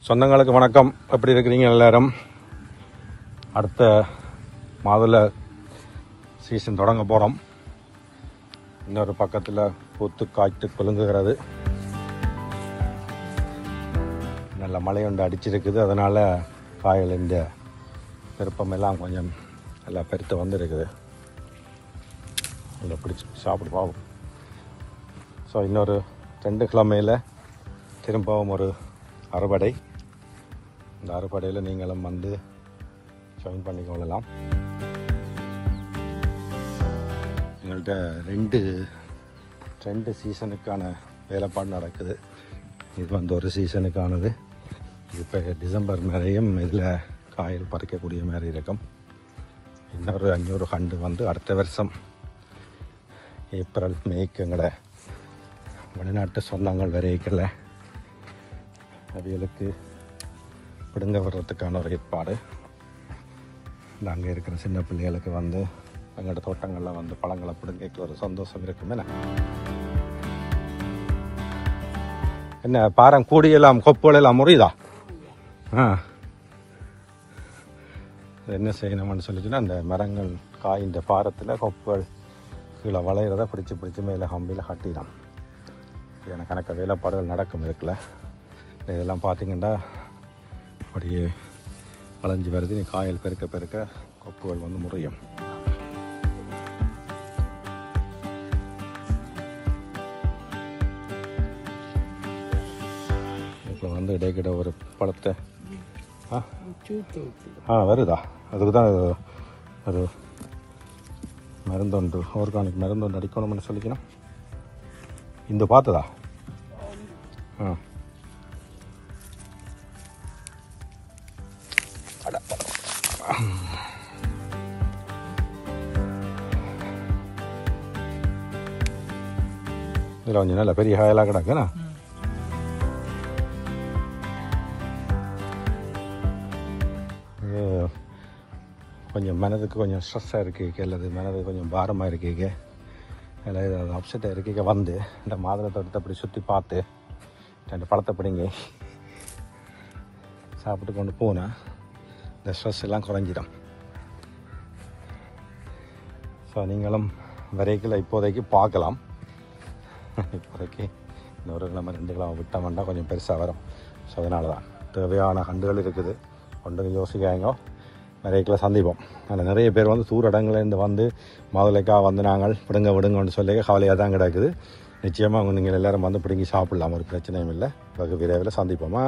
சொந்தங்களுக்கு வணக்கம். எப்படி இருக்கிறீங்க எல்லாரும்? அடுத்த மாதுளை சீசன் தொடங்க போகிறோம். இன்னொரு பக்கத்தில் பூத்து காய்த்து குலுங்குகிறது. நல்ல மழை ஒன்று அடிச்சிருக்குது. அதனால் காய்கள் இந்த பெருப்பமெல்லாம் கொஞ்சம் நல்லா பெருத்து வந்துருக்குது. நல்லா பிடிச்சி சாப்பிடு பாவம். ஸோ இன்னொரு 2 கிழமையில் திரும்பவும் ஒரு அறுவடை. இந்த அறுவடையில் நீங்களும் வந்து ஜாயின் பண்ணிக்கொள்ளலாம். எங்கள்கிட்ட ரெண்டு சீசனுக்கான வேலைப்பாடு நடக்குது. இது வந்து ஒரு சீசனுக்கானது. இப்போ டிசம்பர் மேலேயும் இதில் காயில் பறிக்கக்கூடிய மாதிரி இருக்கும். இன்னொரு 500 கண்டு வந்து அடுத்த வருஷம் ஏப்ரல் மேய்க்கு எங்களோட வெளிநாட்டு சொந்தங்கள் வரைக்கல அவைகளுக்கு பிடுங்க வர்றதுக்கான ஒரு ஏற்பாடு. அங்கே இருக்கிற சின்ன பிள்ளைகளுக்கு வந்து எங்களோட தோட்டங்களில் வந்து பழங்களை பிடுங்கிட்டு ஒரு சந்தோஷம் இருக்குமே. என்ன பாரம் கூடியெல்லாம் கொப்புகளெல்லாம் முறியுதா? என்ன செய்யணும்னு சொல்லிச்சுன்னா, அந்த மரங்கள் காய்ந்த பாரத்தில் கொப்புகள் கீழே வளையிறத பிடிச்சி மேலே கம்பியில் கட்டிடும். எனக்கு கணக்க வேலைப்பாடுகள் நடக்கும் இருக்குல்ல. இதெல்லாம் பார்த்திங்கன்னா அப்படியே வளைஞ்சி வருது. நீ காயல் பெருக்க கொப்புகள் வந்து முறையும். இப்போ வந்து இடைக்கிட ஒரு பழத்தை வருதா? அதுக்கு தான் ஒரு மருந்தொன்று, ஆர்கானிக் மருந்தொன்று அடிக்கணும்னு சொல்லிக்கணும். இந்த பார்த்ததா? இதில் கொஞ்சம் நல்ல பெரிய காயெல்லாம் கிடக்குண்ணா. கொஞ்சம் மனதுக்கு கொஞ்சம் ஸ்ட்ரெஸ்ஸாக இருக்கீங்க, அல்லது மனதுக்கு கொஞ்சம் பாரமாக இருக்கீங்க, இல்லை ஏதாவது அப்செட்டாக இருக்கீங்க, வந்து இந்த மாதுளை தோட்டத்தை அப்படி சுற்றி பார்த்து 2 பழத்தை பிடிங்க சாப்பிட்டு கொண்டு போனால் இந்த ஸ்ட்ரெஸ் எல்லாம் குறைஞ்சிடும். ஸோ நீங்களும் வரைக்கில் இப்போதைக்கு பார்க்கலாம். இப்போதைக்கு இன்னொரு கிழமை 2 கிழமை விட்டோம்னா கொஞ்சம் பெருசாக வரும். ஸோ அதனால தான் தேவையான கண்டுகள் இருக்குது. கொண்டு யோசிக்காங்க. வரைக்கில் சந்திப்போம். அதில் நிறைய பேர் வந்து தூர இடங்கள்லேருந்து வந்து மாதுளைக்காக வந்து நாங்கள் விடுங்கன்னு சொல்லி கவலையாக தான் கிடக்குது. நிச்சயமாக நீங்கள் எல்லோரும் வந்து பிடுங்கி சாப்பிடலாம், ஒரு பிரச்சனையும் இல்லை. வெகு விரைவில் சந்திப்போமா.